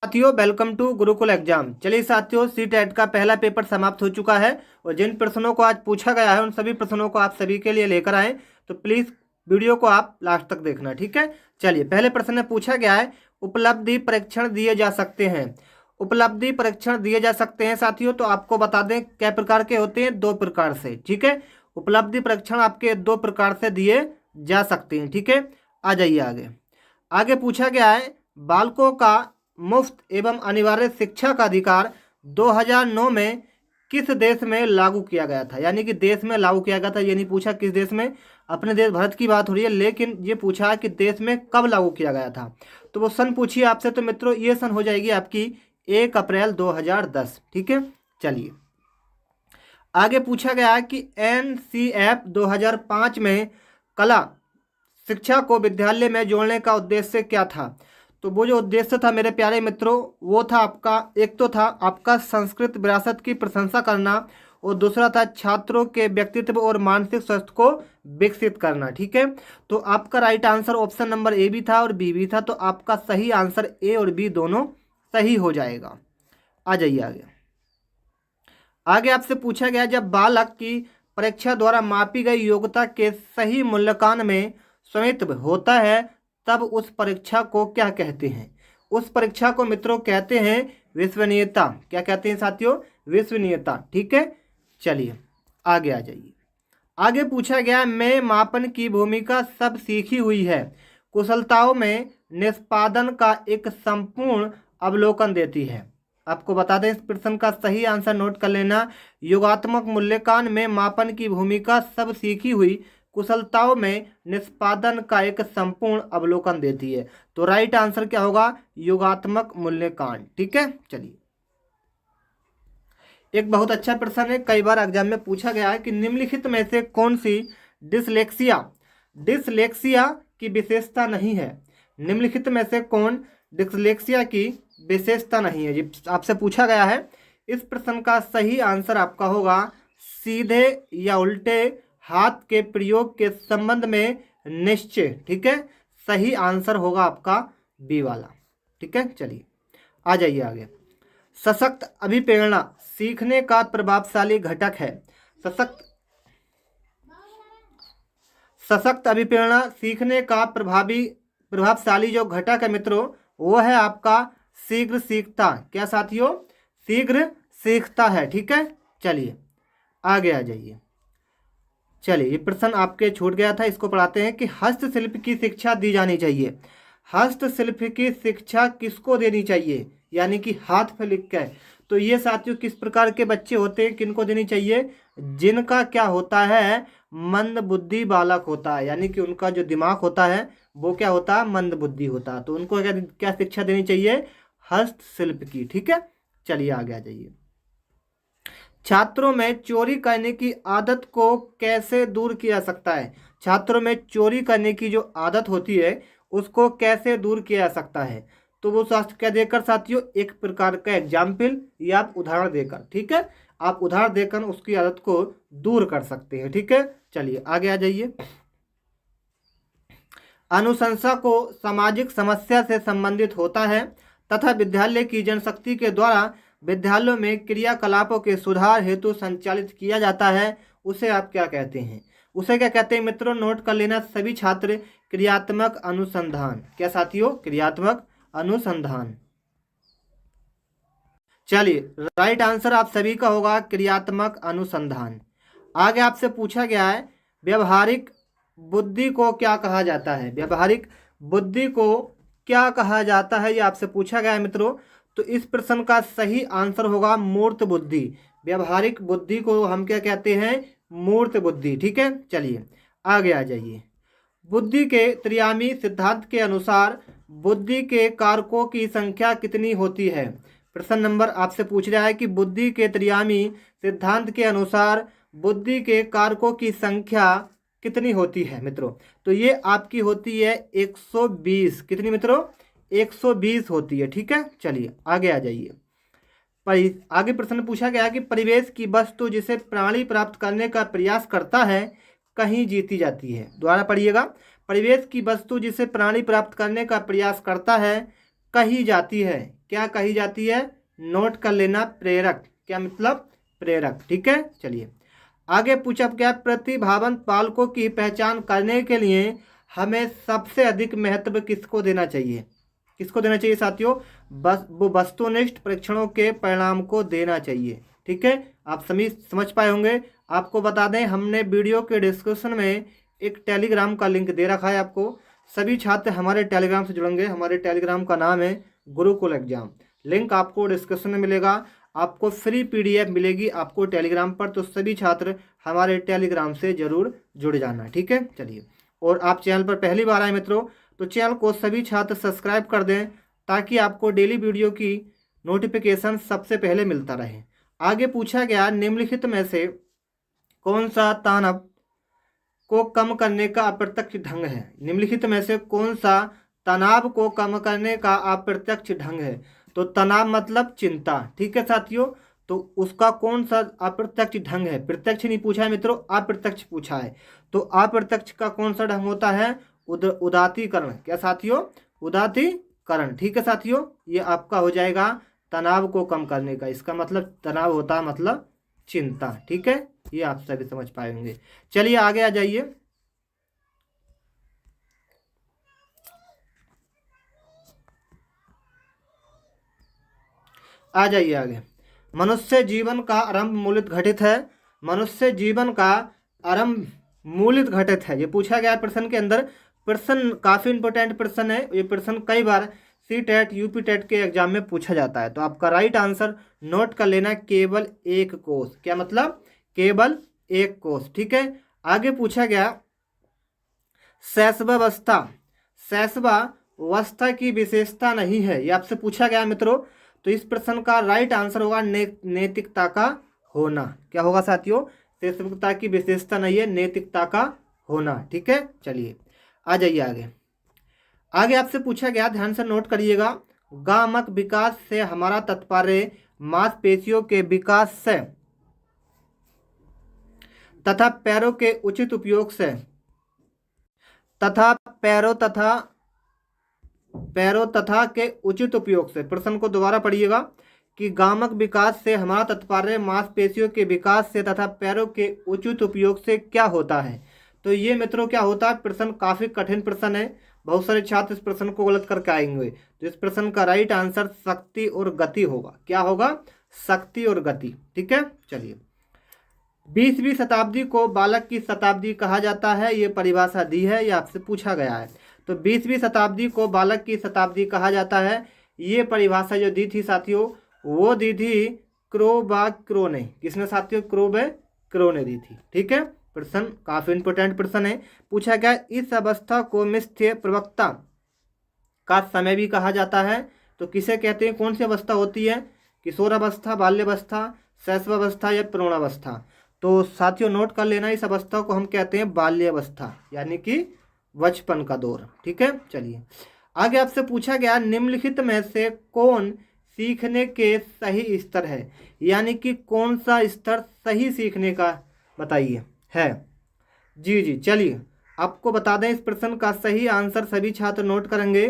साथियों welcome to Gurukul exam. चलिए साथियों, सी टेट का पहला पेपर समाप्त हो चुका है और जिन प्रश्नों को आज पूछा गया है उन सभी प्रश्नों को आप सभी के लिए लेकर आए, तो प्लीज़ वीडियो को आप लास्ट तक देखना, ठीक है। चलिए, पहले प्रश्न में पूछा गया है उपलब्धि परीक्षण दिए जा सकते हैं। उपलब्धि परीक्षण दिए जा सकते हैं साथियों, तो आपको बता दें कै प्रकार के होते हैं, 2 प्रकार से, ठीक है। उपलब्धि परीक्षण आपके 2 प्रकार से दिए जा सकते हैं, ठीक है। आ जाइए आगे। आगे पूछा गया है बालकों का मुफ्त एवं अनिवार्य शिक्षा का अधिकार 2009 में किस देश में लागू किया गया था। यानी कि देश में लागू किया गया था, ये नहीं पूछा किस देश में, अपने देश भारत की बात हो रही है, लेकिन ये पूछा है कि देश में कब लागू किया गया था। तो वो सन पूछिए आपसे, तो मित्रों ये सन हो जाएगी आपकी 1 अप्रैल 2010, ठीक है। चलिए आगे पूछा गया है कि NCF 2005 में कला शिक्षा को विद्यालय में जोड़ने का उद्देश्य क्या था। तो वो जो उद्देश्य था मेरे प्यारे मित्रों, वो था आपका, एक तो था आपका संस्कृत विरासत की प्रशंसा करना और दूसरा था छात्रों के व्यक्तित्व और मानसिक स्वास्थ्य को विकसित करना, ठीक है। तो आपका right answer option number A भी था और बी भी था, तो आपका सही आंसर ए और बी दोनों सही हो जाएगा। आ जाइए आगे। आगे आपसे पूछा गया जब बालक की परीक्षा द्वारा मापी गई योग्यता के सही मूल्यांकन में स्वामित्व होता है तब उस परीक्षा को क्या कहते हैं। उस परीक्षा को मित्रों कहते हैं विश्वसनीयता। क्या कहते हैं साथियों? विश्वसनीयता, ठीक है। चलिए आगे आ जाइए। आगे पूछा गया मैं मापन की भूमिका सब सीखी हुई है कुशलताओं में निष्पादन का एक संपूर्ण अवलोकन देती है। आपको बता दें इस प्रश्न का सही आंसर नोट कर लेना। योगात्मक मूल्यांकन में मापन की भूमिका सब सीखी हुई कुशलताओं में निष्पादन का एक संपूर्ण अवलोकन देती है। तो राइट आंसर क्या होगा? योगात्मक मूल्यांकन, ठीक है। चलिए एक बहुत अच्छा प्रश्न है, कई बार एग्जाम में पूछा गया है कि निम्नलिखित में से कौन सी डिसलेक्सिया की विशेषता नहीं है। निम्नलिखित में से कौन डिसलेक्सिया की विशेषता नहीं है, ये आपसे पूछा गया है। इस प्रश्न का सही आंसर आपका होगा सीधे या उल्टे हाथ के प्रयोग के संबंध में निश्चय, ठीक है। सही आंसर होगा आपका बी वाला, ठीक है। चलिए आ जाइए आगे। सशक्त अभिप्रेरणा सीखने का प्रभावशाली घटक है। सशक्त अभिप्रेरणा सीखने का प्रभावशाली जो घटक है मित्रों, वो है आपका शीघ्र सीखता। क्या साथियों? शीघ्र सीखता है, ठीक है। चलिए आगे आ जाइए। चलिए ये प्रश्न आपके छूट गया था, इसको पढ़ाते हैं कि हस्तशिल्प की शिक्षा दी जानी चाहिए। हस्तशिल्प की शिक्षा किसको देनी चाहिए? यानी कि हाथ पे लिख के। तो ये साथियों किस प्रकार के बच्चे होते हैं, किनको देनी चाहिए? जिनका क्या होता है, मंद बुद्धि बालक होता है, यानी कि उनका जो दिमाग होता है वो क्या होता है, मंद बुद्धि होता है। तो उनको क्या शिक्षा देनी चाहिए? हस्तशिल्प की, ठीक है। चलिए आगे आ जाइए। छात्रों में चोरी करने की आदत को कैसे दूर किया जा सकता है? छात्रों में चोरी करने की जो आदत होती है उसको कैसे दूर किया जा सकता है? तो वो क्या देकर साथियों, एक प्रकार का एग्जाम्पल या आप उदाहरण देकर, ठीक है। आप उदाहरण देकर उसकी आदत को दूर कर सकते हैं, ठीक है। चलिए आगे आ जाइए। अनुशंसा को सामाजिक समस्या से संबंधित होता है तथा विद्यालय की जनशक्ति के द्वारा विद्यालयों में क्रियाकलापों के सुधार हेतु संचालित किया जाता है। उसे आप क्या कहते हैं? उसे क्या कहते हैं मित्रों? नोट कर लेना सभी छात्र, क्रियात्मक अनुसंधान। क्या साथियों? क्रियात्मक अनुसंधान। चलिए राइट आंसर आप सभी का होगा क्रियात्मक अनुसंधान। आगे आपसे पूछा गया है व्यवहारिक बुद्धि को क्या कहा जाता है। व्यवहारिक बुद्धि को क्या कहा जाता है, ये आपसे पूछा गया है मित्रों। तो इस प्रश्न का सही आंसर होगा मूर्त बुद्धि। व्यवहारिक बुद्धि को हम क्या कहते हैं? मूर्त बुद्धि, ठीक है। चलिए आगे आ जाइए। बुद्धि के त्रियामी सिद्धांत के अनुसार बुद्धि के कारकों की संख्या कितनी होती है? प्रश्न नंबर आपसे पूछ रहा है कि बुद्धि के त्रियामी सिद्धांत के अनुसार बुद्धि के कारकों की संख्या कितनी होती है मित्रों? तो ये आपकी होती है 120। कितनी मित्रों? 120 होती है, ठीक है। चलिए आगे आ जाइए। आगे प्रश्न पूछा गया कि परिवेश की वस्तु जिसे प्राणी प्राप्त करने का प्रयास करता है कहीं जीती जाती है। दोबारा पढ़िएगा। परिवेश की वस्तु जिसे प्राणी प्राप्त करने का प्रयास करता है कहीं जाती है। क्या कही जाती है, नोट कर लेना, प्रेरक। क्या मतलब, प्रेरक। ठीक है, चलिए आगे पूछा क्या, प्रतिभावान पालकों की पहचान करने के लिए हमें सबसे अधिक महत्व किसको देना चाहिए, किसको देना चाहिए साथियों, बस वो वस्तुनिष्ठ परीक्षणों के परिणाम को देना चाहिए। ठीक है, आप सभी समझ पाए होंगे। आपको बता दें, हमने वीडियो के डिस्क्रिप्शन में एक टेलीग्राम का लिंक दे रखा है आपको। सभी छात्र हमारे टेलीग्राम से जुड़ेंगे। हमारे टेलीग्राम का नाम है गुरुकुल एग्जाम। लिंक आपको डिस्क्रिप्शन में मिलेगा। आपको फ्री PDF मिलेगी आपको टेलीग्राम पर, तो सभी छात्र हमारे टेलीग्राम से जरूर जुड़ जाना। ठीक है, चलिए, और आप चैनल पर पहली बार आए मित्रों, तो चैनल को सभी छात्र सब्सक्राइब कर दें ताकि आपको डेली वीडियो की नोटिफिकेशन सबसे पहले मिलता रहे। आगे पूछा गया, निम्नलिखित में से कौन सा तनाव को कम करने का अप्रत्यक्ष ढंग है, निम्नलिखित में से कौन सा तनाव को कम करने का अप्रत्यक्ष ढंग है। तो तनाव मतलब चिंता। ठीक है साथियों, तो उसका कौन सा अप्रत्यक्ष ढंग है, प्रत्यक्ष नहीं पूछा है मित्रों, अप्रत्यक्ष पूछा है। तो अप्रत्यक्ष का कौन सा ढंग होता है, उदातीकरण। क्या साथियों, उदातीकरण। ठीक है साथियों, ये आपका हो जाएगा तनाव को कम करने का। इसका मतलब तनाव होता है मतलब चिंता। ठीक है, ये आप सभी समझ पाएंगे। चलिए आगे आ जाइए। आ जाइए आगे। मनुष्य जीवन का आरंभ मूलित घटित है। मनुष्य जीवन का आरंभ मूलित घटित है, ये पूछा गया प्रश्न के अंदर। प्रश्न काफी इंपॉर्टेंट प्रश्न है। ये प्रश्न कई बार CTET UP के एग्जाम में पूछा जाता है। तो आपका राइट आंसर नोट कर लेना, केवल एक कोष। क्या मतलब, केवल एक कोष। ठीक है, आगे पूछा गया, शैशवावस्था शैशवावस्था की विशेषता नहीं है, ये आपसे पूछा गया मित्रों। तो इस प्रश्न का राइट आंसर होगा नैतिकता का होना। क्या होगा साथियों, शैशवता की विशेषता नहीं है, नैतिकता का होना। ठीक है, चलिए आ जाइए आगे। आगे आपसे पूछा गया, ध्यान से नोट करिएगा, गामक विकास से हमारा तात्पर्य मांसपेशियों के विकास से तथा पैरों के उचित उपयोग से पैरों तथा के उचित उपयोग से। प्रश्न को दोबारा पढ़िएगा कि गामक विकास से हमारा तात्पर्य मांसपेशियों के विकास से तथा पैरों के उचित उपयोग से क्या होता है। तो ये मित्रों क्या होता है, प्रश्न काफी कठिन प्रश्न है। बहुत सारे छात्र इस प्रश्न को गलत करके आएंगे। तो इस प्रश्न का राइट आंसर शक्ति और गति होगा। क्या होगा, शक्ति और गति। ठीक है, चलिए 20वीं शताब्दी को बालक की शताब्दी कहा जाता है, ये परिभाषा दी है, ये आपसे पूछा गया है। तो 20वीं शताब्दी को बालक की शताब्दी कहा जाता है, ये परिभाषा जो दी थी साथियों, वो दी थी क्रो ने। किसने साथियों, क्रो ने दी थी। ठीक है, प्रश्न काफी इंपोर्टेंट प्रश्न है। पूछा गया, इस अवस्था को मिथ्य प्रवक्ता का समय भी कहा जाता है। तो किसे कहते हैं, कौन सी अवस्था होती है, किशोरावस्था, बाल्यावस्था, शैशवावस्था या प्रौढ़ावस्था। तो साथियों नोट कर लेना, इस अवस्था को हम कहते हैं बाल्यावस्था, यानी कि बचपन का दौर। ठीक है, चलिए आगे आपसे पूछा गया, निम्नलिखित में से कौन सीखने के सही स्तर है, यानी कि कौन सा स्तर सही सीखने का बताइए है। जी चलिए आपको बता दें, इस प्रश्न का सही आंसर सभी छात्र नोट करेंगे,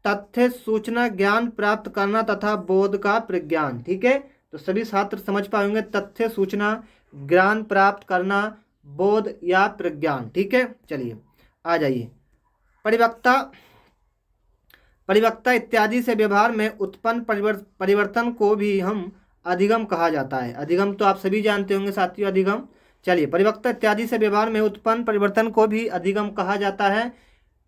तथ्य, सूचना, ज्ञान प्राप्त करना तथा बोध का प्रज्ञान। ठीक है, तो सभी छात्र समझ पाएंगे, तथ्य, सूचना, ज्ञान प्राप्त करना, बोध या प्रज्ञान। ठीक है, चलिए आ जाइए। परिवक्ता इत्यादि से व्यवहार में उत्पन्न परिवर्तन को भी हम अधिगम कहा जाता है। अधिगम तो आप सभी जानते होंगे साथियों, अधिगम। चलिए, परिवक्ता इत्यादि से व्यवहार में उत्पन्न परिवर्तन को भी अधिगम कहा जाता है।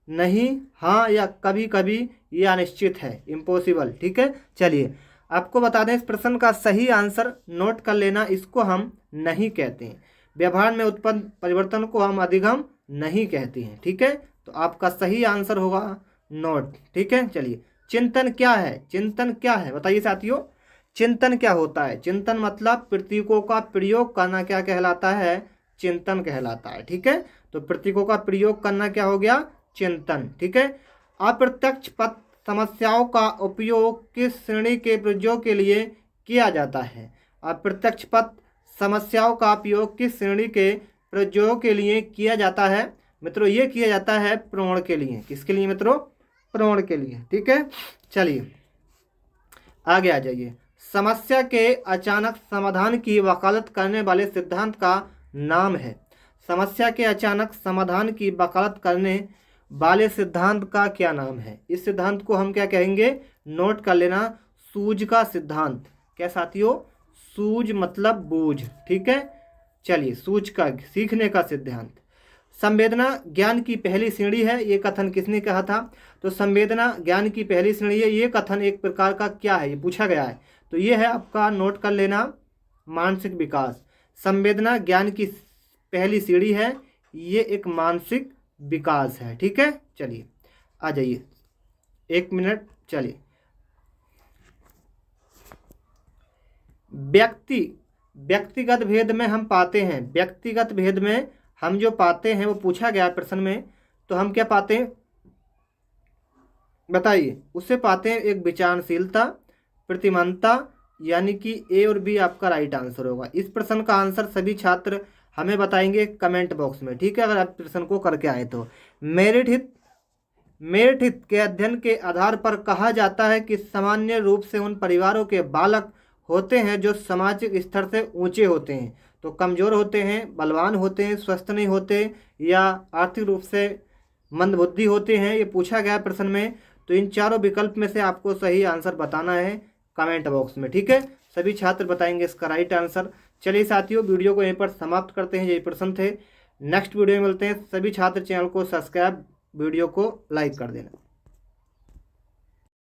नहीं, हाँ या कभी कभी, ये अनिश्चित है, इम्पॉसिबल। ठीक है, चलिए आपको बता दें, इस प्रश्न का सही आंसर नोट कर लेना, इसको हम नहीं कहते हैं। व्यवहार में उत्पन्न परिवर्तन को हम अधिगम नहीं कहते हैं। ठीक है, तो आपका सही आंसर होगा नोट। ठीक है, चलिए चिंतन क्या है, चिंतन क्या है बताइए साथियों, चिंतन क्या होता है। चिंतन मतलब प्रतीकों का प्रयोग करना, क्या कहलाता है, चिंतन कहलाता है। ठीक है, तो प्रतीकों का प्रयोग करना क्या हो गया, चिंतन। ठीक है, अप्रत्यक्ष पद समस्याओं का उपयोग किस श्रेणी के प्रयोजों के लिए किया जाता है। अप्रत्यक्ष पद समस्याओं का उपयोग किस श्रेणी के प्रयोजों के लिए किया जाता है मित्रों, ये किया जाता है प्रौढ़ के लिए। किसके लिए मित्रों, प्रौढ़ के लिए। ठीक है, चलिए आगे आ जाइए। समस्या के अचानक समाधान की वकालत करने वाले सिद्धांत का नाम है। समस्या के अचानक समाधान की वकालत करने वाले सिद्धांत का क्या नाम है? इस सिद्धांत को हम क्या कहेंगे? नोट कर लेना, सूझ का सिद्धांत। क्या साथियों? सूझ मतलब बूझ, ठीक है। चलिए, सूझ का, सीखने का सिद्धांत। संवेदना ज्ञान की पहली श्रेणी है, ये कथन किसने कहा था? तो संवेदना ज्ञान की पहली श्रेणी है, ये कथन एक प्रकार का क्या है, ये पूछा गया है। तो ये है आपका, नोट कर लेना, मानसिक विकास। संवेदना ज्ञान की पहली सीढ़ी है, ये एक मानसिक विकास है, ठीक है। चलिए आ जाइए, 1 मिनट। चलिए, व्यक्तिगत भेद में हम पाते हैं, व्यक्तिगत भेद में हम जो पाते हैं वो पूछा गया प्रश्न में। तो हम क्या पाते हैं बताइए? उससे पाते हैं एक विचारशीलता, प्रतिमानता, यानी कि ए और बी आपका राइट आंसर होगा। इस प्रश्न का आंसर सभी छात्र हमें बताएंगे कमेंट बॉक्स में, ठीक है, अगर आप प्रश्न को करके आए तो। मेरिट हित के अध्ययन के आधार पर कहा जाता है कि सामान्य रूप से उन परिवारों के बालक होते हैं जो सामाजिक स्तर से ऊंचे होते हैं। तो कमज़ोर होते हैं, बलवान होते हैं, स्वस्थ नहीं होते, या आर्थिक रूप से मंदबुद्धि होते हैं, ये पूछा गया प्रश्न में। तो इन चारों विकल्प में से आपको सही आंसर बताना है कमेंट बॉक्स में, ठीक है। सभी छात्र बताएंगे इसका राइट आंसर। चलिए साथियों, वीडियो को यहीं पर समाप्त करते हैं। यही प्रश्न थे, नेक्स्ट वीडियो में मिलते हैं। सभी छात्र चैनल को सब्सक्राइब, वीडियो को लाइक कर देना।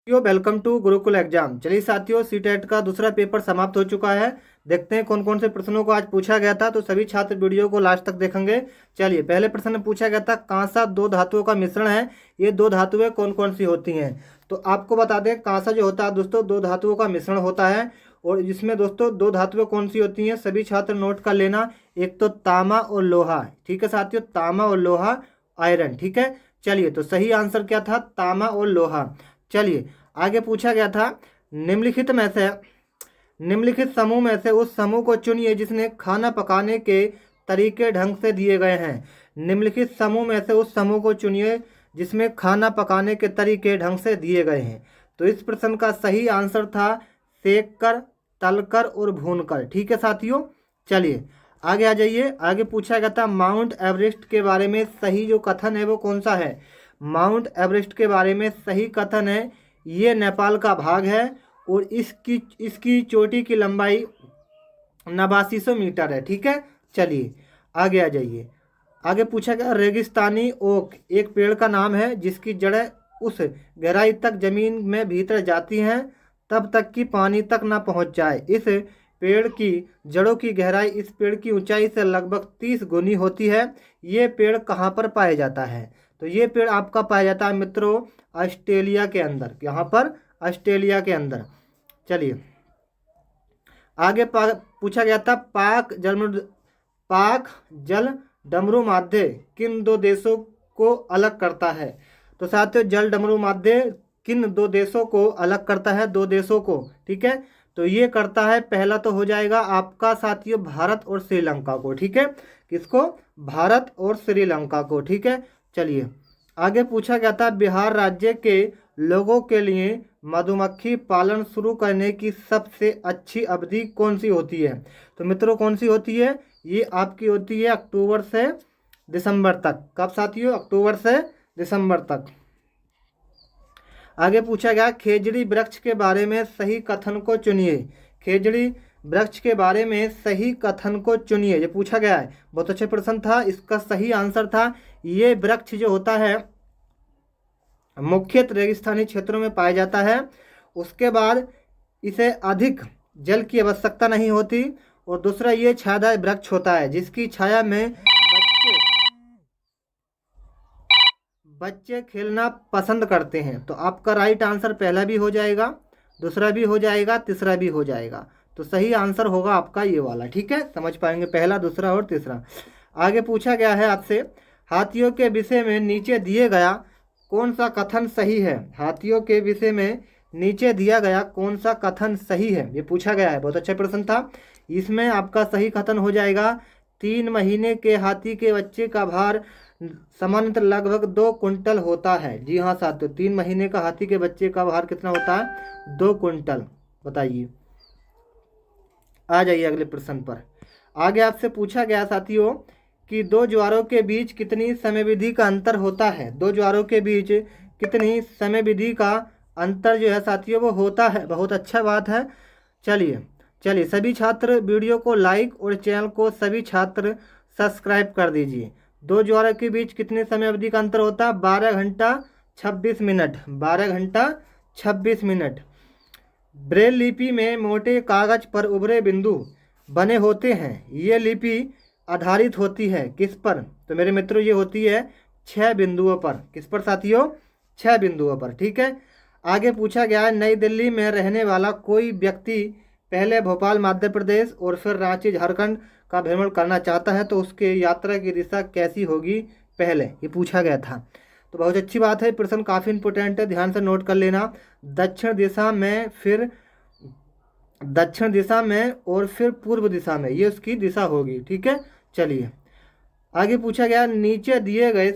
Welcome to Gurukul exam. चलिए साथियों, सीटेट का दूसरा पेपर समाप्त हो चुका है। देखते हैं कौन कौन से प्रश्नों को आज पूछा गया था। तो सभी छात्र वीडियो को लास्ट तक देखेंगे। चलिए, पहले प्रश्न में पूछा गया था, कांसा दो धातुओं का मिश्रण है, ये दो धातुएं कौन कौन सी होती हैं? तो आपको बता दें, कांसा जो होता है दोस्तों, दो धातुओं का मिश्रण होता है। और इसमें दोस्तों दो धातुएं कौन सी होती हैं, सभी छात्र नोट कर लेना। एक तो तांबा और लोहा, ठीक है साथियों, तांबा और लोहा, आयरन, ठीक है। चलिए, तो सही आंसर क्या था? तांबा और लोहा। चलिए, आगे पूछा गया था, निम्नलिखित समूह में से उस समूह को चुनिए जिसने खाना पकाने के तरीके ढंग से दिए गए हैं। निम्नलिखित समूह में से उस समूह को चुनिए जिसमें खाना पकाने के तरीके ढंग से दिए गए हैं। तो इस प्रश्न का सही आंसर था सेक कर, तल कर और भून कर, ठीक है साथियों। चलिए आगे आ जाइए। आगे पूछा गया था, माउंट एवरेस्ट के बारे में सही जो कथन है वो कौन सा है? माउंट एवरेस्ट के बारे में सही कथन है, ये नेपाल का भाग है और इसकी चोटी की लंबाई 8900 मीटर है, ठीक है। चलिए आगे आ जाइए। आगे पूछा गया, रेगिस्तानी ओक एक पेड़ का नाम है जिसकी जड़ें उस गहराई तक जमीन में भीतर जाती हैं तब तक कि पानी तक ना पहुंच जाए। इस पेड़ की जड़ों की गहराई इस पेड़ की ऊंचाई से लगभग 30 गुनी होती है। ये पेड़ कहाँ पर पाया जाता है? तो ये पेड़ आपका पाया जाता है मित्रों ऑस्ट्रेलिया के अंदर। यहाँ पर ऑस्ट्रेलिया के अंदर। चलिए आगे पूछा गया था, पाक जल डमरू माध्य किन दो देशों को अलग करता है? तो साथियों, जल डमरू माध्य किन दो देशों को अलग करता है? दो देशों को, ठीक है। तो ये करता है, पहला तो हो जाएगा आपका साथियों भारत और श्रीलंका को, ठीक है। किसको? भारत और श्रीलंका को, ठीक है। चलिए आगे पूछा गया था, बिहार राज्य के लोगों के लिए मधुमक्खी पालन शुरू करने की सबसे अच्छी अवधि कौन सी होती है? तो मित्रों कौन सी होती है? ये आपकी होती है अक्टूबर से दिसंबर तक। कब साथियों? अक्टूबर से दिसंबर तक। आगे पूछा गया, खेजड़ी वृक्ष के बारे में सही कथन को चुनिए। खेजड़ी वृक्ष के बारे में सही कथन को चुनिए, ये पूछा गया है। बहुत अच्छा प्रश्न था। इसका सही आंसर था, ये वृक्ष जो होता है मुख्यतः रेगिस्तानी क्षेत्रों में पाया जाता है। उसके बाद इसे अधिक जल की आवश्यकता नहीं होती। और दूसरा, ये छायादार वृक्ष होता है जिसकी छाया में बच्चे खेलना पसंद करते हैं। तो आपका राइट आंसर पहला भी हो जाएगा, दूसरा भी हो जाएगा, तीसरा भी हो जाएगा। तो सही आंसर होगा आपका ये वाला, ठीक है। समझ पाएंगे, पहला, दूसरा और तीसरा। आगे पूछा गया है आपसे, हाथियों के विषय में नीचे दिए गया कौन सा कथन सही है? हाथियों के विषय में नीचे दिया गया कौन सा कथन सही है, ये पूछा गया है। बहुत अच्छा प्रश्न था। इसमें आपका सही कथन हो जाएगा, 3 महीने के हाथी के बच्चे का भार सामान्यतः लगभग 2 कुंटल होता है। जी हाँ साथियों, 3 महीने का हाथी के बच्चे का भार कितना होता है? 2 कुंटल। बताइए। आ जाइए अगले प्रश्न पर। आगे आपसे पूछा गया साथियों कि दो ज्वारों के बीच कितनी समय विधि का अंतर होता है। दो ज्वारों के बीच कितनी समय विधि का अंतर जो है साथियों वो होता है। बहुत अच्छा बात है। चलिए चलिए सभी छात्र वीडियो को लाइक और चैनल को सभी छात्र सब्सक्राइब कर दीजिए। दो ज्वारों के बीच कितने समय अवधि का अंतर होता है? 12 घंटा 26 मिनट। 12 घंटा 26 मिनट। ब्रेल लिपि में मोटे कागज पर उभरे बिंदु बने होते हैं। ये लिपि आधारित होती है किस पर? तो मेरे मित्रों ये होती है 6 बिंदुओं पर। किस पर साथियों? 6 बिंदुओं पर। ठीक है। आगे पूछा गया है नई दिल्ली में रहने वाला कोई व्यक्ति पहले भोपाल मध्य प्रदेश और फिर रांची झारखंड का भ्रमण करना चाहता है तो उसके यात्रा की दिशा कैसी होगी पहले? ये पूछा गया था। तो बहुत अच्छी बात है। प्रश्न काफ़ी इंपॉर्टेंट है, ध्यान से नोट कर लेना। दक्षिण दिशा में और फिर पूर्व दिशा में, ये उसकी दिशा होगी। ठीक है। चलिए आगे पूछा गया नीचे दिए गए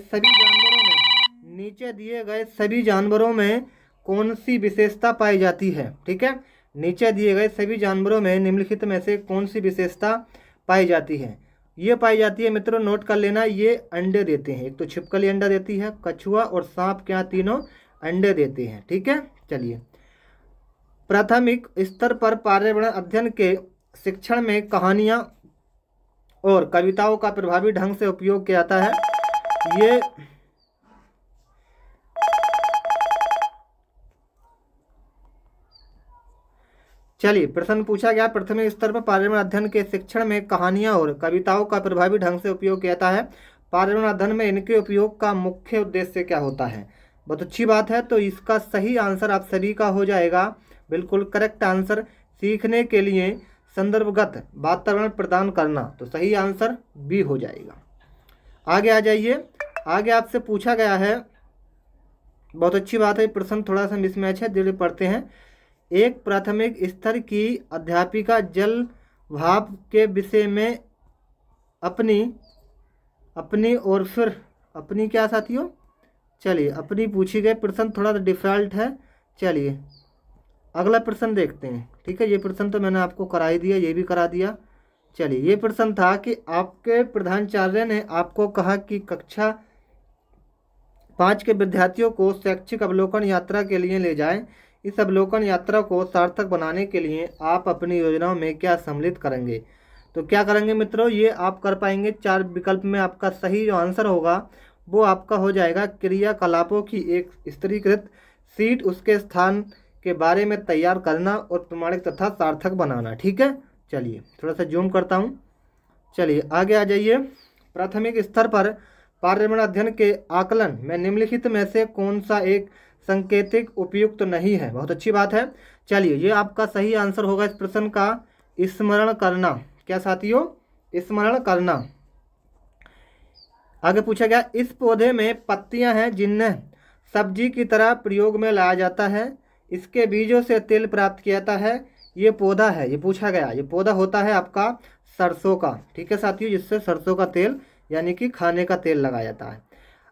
सभी जानवरों में कौन सी विशेषता पाई जाती है? ठीक है। नीचे दिए गए सभी जानवरों में निम्नलिखित में से कौन सी विशेषता पाई जाती है? ये पाई जाती है मित्रों, नोट कर लेना, ये अंडे देते हैं। एक तो छिपकली अंडा देती है, कछुआ और सांप क्या तीनों अंडे देते हैं। ठीक है। चलिए प्राथमिक स्तर पर पर्यावरण अध्ययन के शिक्षण में कहानियाँ और कविताओं का प्रभावी ढंग से उपयोग किया जाता है। ये चलिए प्रश्न पूछा गया प्राथमिक स्तर पर पर्यावरण अध्ययन के शिक्षण में कहानियाँ और कविताओं का प्रभावी ढंग से उपयोग किया जाता है। पर्यावरण अध्ययन में इनके उपयोग का मुख्य उद्देश्य क्या होता है? बहुत अच्छी बात है। तो इसका सही आंसर आप सभी का हो जाएगा बिल्कुल करेक्ट आंसर, सीखने के लिए संदर्भगत वातावरण प्रदान करना। तो सही आंसर बी हो जाएगा। आगे आ जाइए। आगे आपसे पूछा गया है, बहुत अच्छी बात है, प्रश्न थोड़ा सा मिसमैच है, धीरे पढ़ते हैं। एक प्राथमिक स्तर की अध्यापिका जल भाप के विषय में अपनी और फिर अपनी क्या साथियों? चलिए अपनी पूछी गए प्रश्न थोड़ा सा डिफॉल्ट है। चलिए अगला प्रश्न देखते हैं। ठीक है। ये प्रश्न तो मैंने आपको करा ही दिया, ये भी करा दिया। चलिए ये प्रश्न था कि आपके प्रधानाचार्य ने आपको कहा कि कक्षा 5 के विद्यार्थियों को शैक्षिक अवलोकन यात्रा के लिए ले जाएं। इस अवलोकन यात्रा को सार्थक बनाने के लिए आप अपनी योजनाओं में क्या सम्मिलित करेंगे? तो क्या करेंगे मित्रों? ये आप कर पाएंगे 4 विकल्प में। आपका सही जो आंसर होगा वो आपका हो जाएगा क्रियाकलापों की एक स्तरीकृत सीट उसके स्थान के बारे में तैयार करना और प्रमाणिक तथा सार्थक बनाना। ठीक है। चलिए थोड़ा सा जूम करता हूँ। चलिए आगे आ जाइए। प्राथमिक स्तर पर पर्यावरण अध्ययन के आकलन में निम्नलिखित में से कौन सा एक संकेतिक उपयुक्त नहीं है? बहुत अच्छी बात है। चलिए ये आपका सही आंसर होगा इस प्रश्न का स्मरण करना। क्या साथियों? स्मरण करना। आगे पूछा गया इस पौधे में पत्तियां हैं जिन्हें सब्जी की तरह प्रयोग में लाया जाता है। इसके बीजों से तेल प्राप्त किया जाता है। ये पौधा है, ये पूछा गया, ये पौधा होता है आपका सरसों का। ठीक है साथियों, जिससे सरसों का तेल यानी कि खाने का तेल लगाया जाता है।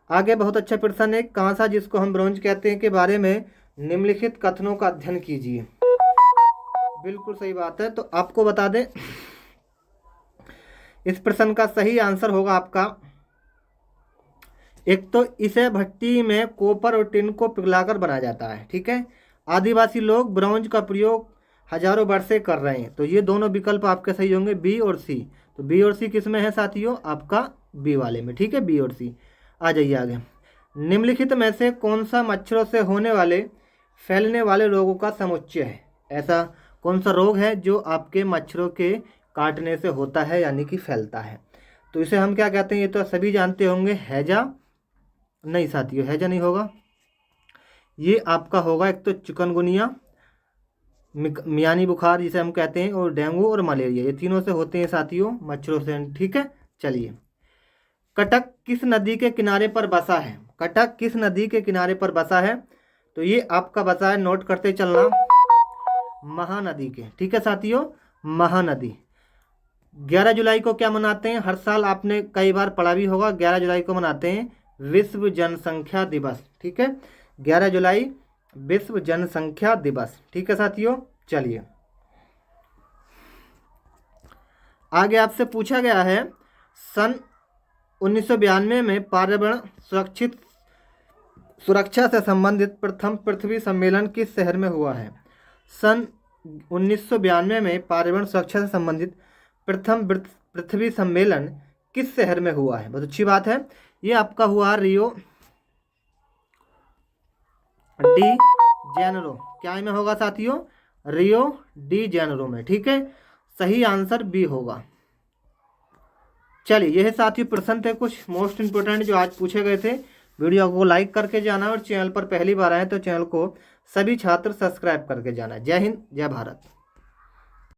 आगे बहुत अच्छा प्रश्न है, कांसा जिसको हम ब्रोंज कहते हैं के बारे में निम्नलिखित कथनों का अध्ययन कीजिए। बिल्कुल सही बात है। तो आपको बता दें इस प्रश्न का सही आंसर होगा आपका, एक तो इसे भट्टी में कॉपर और टिन को पिघलाकर बनाया जाता है। ठीक है। आदिवासी लोग ब्रोंज का प्रयोग हजारों वर्ष से कर रहे हैं। तो ये दोनों विकल्प आपके सही होंगे, बी और सी। तो बी और सी किस में है साथियों? आपका बी वाले में। ठीक है, बी और सी। आ जाइए आगे। निम्नलिखित में से कौन सा मच्छरों से होने वाले फैलने वाले रोगों का समुच्चय है? ऐसा कौन सा रोग है जो आपके मच्छरों के काटने से होता है यानी कि फैलता है? तो इसे हम क्या कहते हैं? ये तो सभी जानते होंगे, हैजा। नहीं साथियों, हैजा नहीं होगा। ये आपका होगा एक तो चिकनगुनिया, मियानी बुखार जिसे हम कहते हैं, और डेंगू और मलेरिया। ये तीनों से होते हैं साथियों, मच्छरों से। ठीक है। चलिए कटक किस नदी के किनारे पर बसा है? कटक किस नदी के किनारे पर बसा है? तो ये आपका बसा है, नोट करते चलना, महानदी के। ठीक है साथियों, महानदी। 11 जुलाई को क्या मनाते हैं? हर साल आपने कई बार पढ़ा भी होगा, 11 जुलाई को मनाते हैं विश्व जनसंख्या दिवस। ठीक है, 11 जुलाई विश्व जनसंख्या दिवस। ठीक है साथियों। चलिए आगे आपसे पूछा गया है सन 1992 में पर्यावरण सुरक्षा से संबंधित प्रथम पृथ्वी सम्मेलन किस शहर में हुआ है। सन 1992 में पर्यावरण सुरक्षा से संबंधित प्रथम पृथ्वी सम्मेलन किस शहर में हुआ है। बहुत अच्छी बात है, ये आपका हुआ रियो डी जेनेरो। क्या में होगा साथियों, रियो डी जेनेरो में। ठीक है, सही आंसर बी होगा। चलिए यह साथियों प्रश्न थे कुछ मोस्ट इंपोर्टेंट जो आज पूछे गए थे। वीडियो को लाइक करके जाना और चैनल पर पहली बार आए तो चैनल को सभी छात्र सब्सक्राइब करके जाना। जय हिंद, जय भारत।